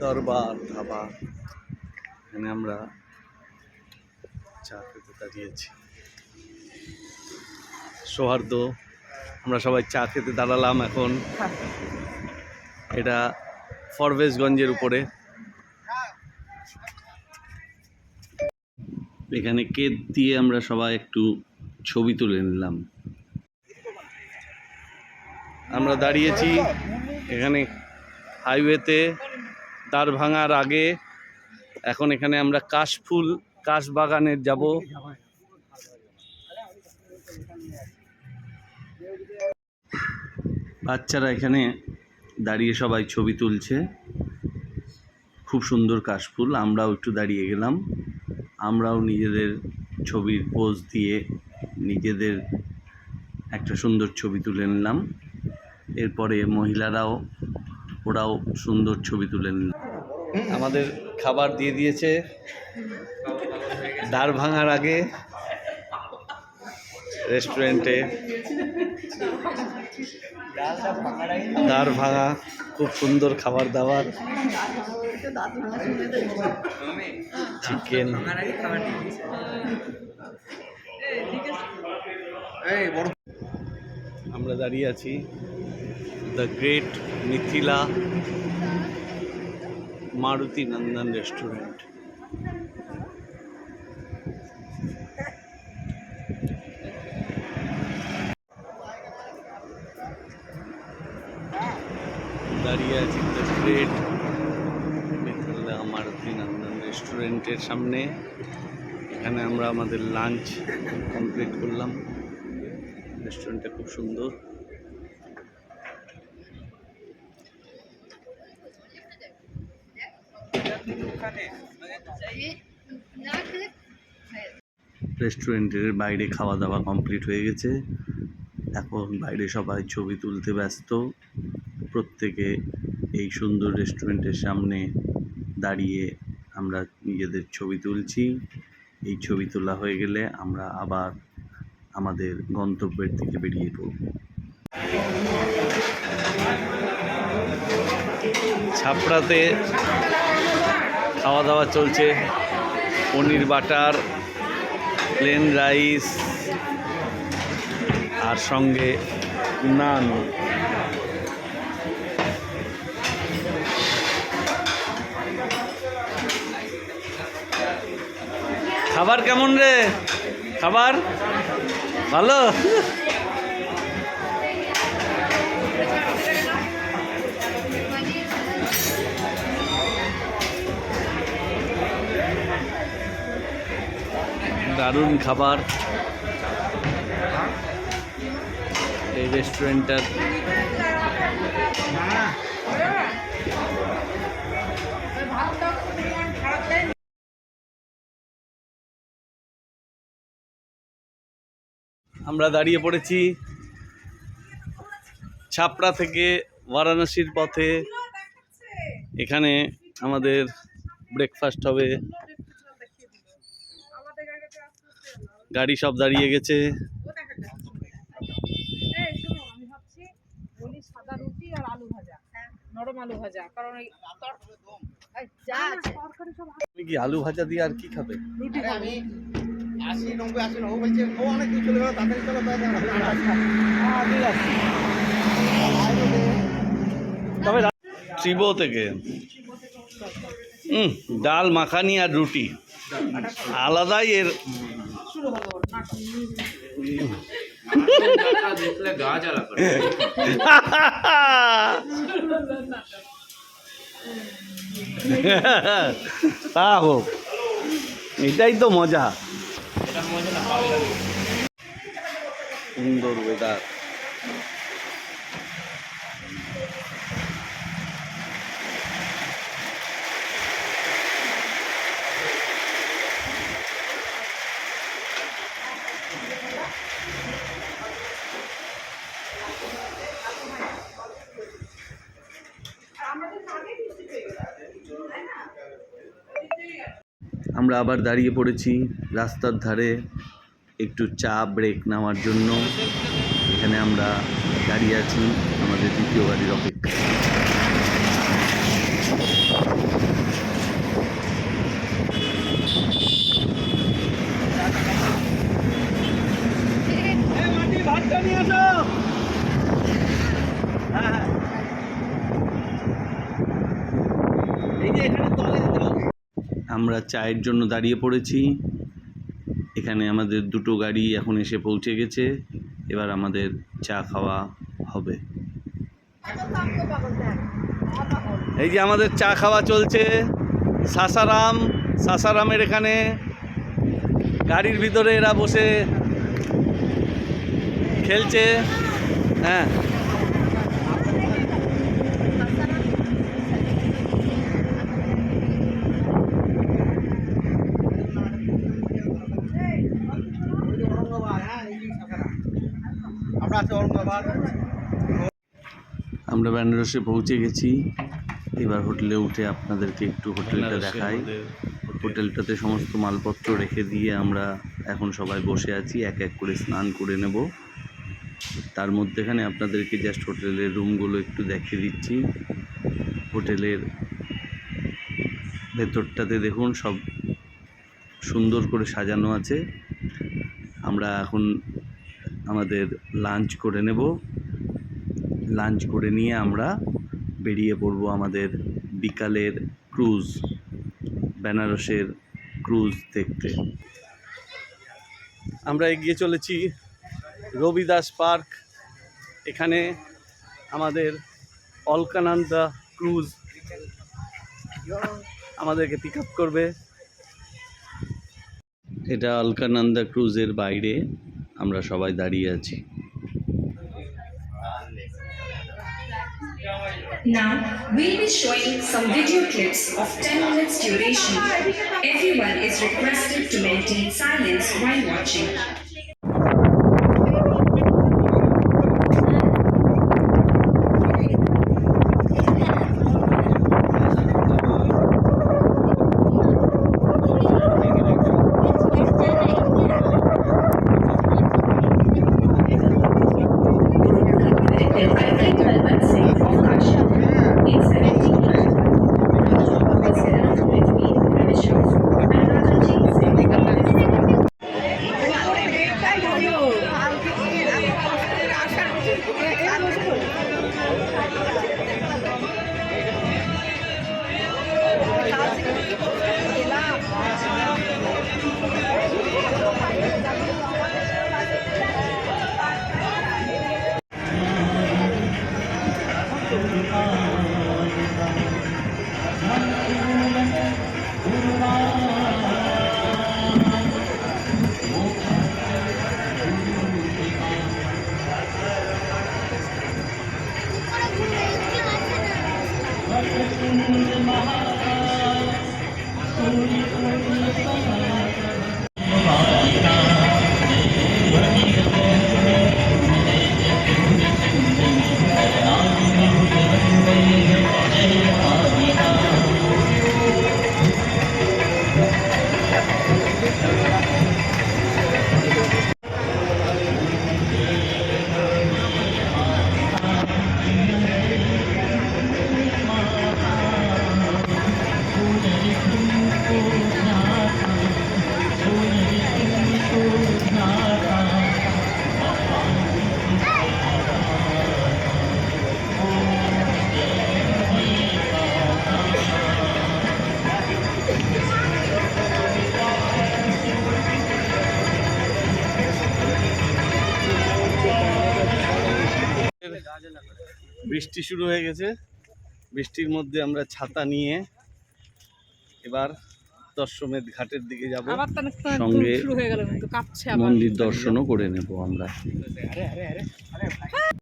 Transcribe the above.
দরবার ধাবা, এখানে আমরা চা খেতে দাঁড়িয়েছি। সৌহার্দ্য, আমরা সবাই চা খেতে দাঁড়ালাম এখন। এটা ফরবেশগঞ্জের উপরে। এখানে কেদ দিয়ে আমরা সবাই একটু ছবি তুলে নিলাম। আমরা দাঁড়িয়েছি এখানে হাইওয়েতে, দ্বার ভাঙার আগে। এখন এখানে আমরা কাশবাগানে যাব। বাচ্চারা এখানে দাঁড়িয়ে সবাই ছবি তুলছে। খুব সুন্দর কাশফুল। আমরাও একটু দাঁড়িয়ে গেলাম, আমরাও নিজেদের ছবির পোজ দিয়ে নিজেদের একটা সুন্দর ছবি তুলে নিলাম। এরপরে ওরাও সুন্দর ছবি তুলে নিল। আমাদের খাবার দিয়ে দিয়েছে দ্বার ভাঙার আগে রেস্টুরেন্টে। দ্বার ভাঙা, খুব সুন্দর খাবার দাবার, চিকেন। আমরা দাঁড়িয়ে আছি the great Mithila Maruti Nandan restaurant. দাঁড়িয়ে আছি দ্য গ্রেট মিথিলা মারুতি নন্দন রেস্টুরেন্টের সামনে। এখানে আমরা আমাদের লাঞ্চ কমপ্লিট করলাম। রেস্টুরেন্টটা খুব সুন্দর। রেস্টুরেন্টের বাইরে খাওয়া দাওয়া কমপ্লিট হয়ে গেছে। এখন বাইরে সবাই ছবি তুলতে ব্যস্ত। প্রত্যেকে এই সুন্দর রেস্টুরেন্টের সামনে দাঁড়িয়ে আমরা নিজেদের ছবি তুলছি। এই ছবি তোলা হয়ে গেলে আমরা আবার আমাদের গন্তব্যের দিকে বেরিয়ে পড়ব। ছাপড়াতে খাওয়া দাওয়া চলছে। পনির বাটার, প্লেন রাইস আর সঙ্গে নান। খাবার কেমন রে? খাবার ভালো? দারুণ খাবার এই রেস্টুরেন্টটার। আমরা দাঁড়িয়ে পড়েছি ছাপড়া থেকে বারাণসীর পথে। এখানে আমাদের ব্রেকফাস্ট হবে। গাড়ি সব দাঁড়িয়ে গেছে। তুমি কি আলু ভাজা দিয়ে আর কি খাবে? ট্রিবো থেকে ডাল মাখানি আর রুটি আলাদাই এর। তা হোক, এটাই তো মজা। সুন্দর ওয়েদার। আমরা আবার দাঁড়িয়ে পড়েছি রাস্তার ধারে একটু চা ব্রেক নেওয়ার জন্য। এখানে আমরা দাঁড়িয়ে আছি আমাদের দ্বিতীয় গাড়ির অপেক্ষায়। আমরা চায়ের জন্য দাঁড়িয়ে পড়েছি। এখানে আমাদের দুটো গাড়ি এখন এসে পৌঁছে গেছে। এবার আমাদের চা খাওয়া হবে। এই যে আমাদের চা খাওয়া চলছে সাসারামের এখানে। গাড়ির ভিতরে এরা বসে খেলছে। হ্যাঁ, আমরা বেনারসে পৌঁছে গেছি। এবার হোটেলে উঠে আপনাদেরকে একটু হোটেলটা দেখাই। হোটেলটাতে সমস্ত মালপত্র রেখে দিয়ে আমরা এখন সবাই বসে আছি, এক এক করে স্নান করে নেব। তার মধ্যেখানে আপনাদেরকে জাস্ট হোটেলের রুমগুলো একটু দেখিয়ে দিচ্ছি। হোটেলের ভেতরটাতে দেখুন সব সুন্দর করে সাজানো আছে। আমরা এখন আমাদের লাঞ্চ করে নেব। লাঞ্চ করে নিয়ে আমরা বেরিয়ে পড়ব আমাদের বিকালের ক্রুজ, বেনারসের ক্রুজ দেখতে। আমরা এগিয়ে চলেছি রবিদাস পার্ক। এখানে আমাদের অলকানন্দা ক্রুজ আমাদেরকে পিক আপ করবে। এটা অলকানন্দা ক্রুজের বাইরে আমরা সবাই দাঁড়িয়ে আছি। Now, we'll be showing some video clips of 10 minutes duration. Everyone is requested to maintain silence while watching. বৃষ্টি শুরু হয়ে গেছে। বৃষ্টির মধ্যে আমরা ছাতা নিয়ে এবার দশমেধ ঘাটের দিকে যাব। সঙ্গে মন্দির দর্শনও করে নেব আমরা।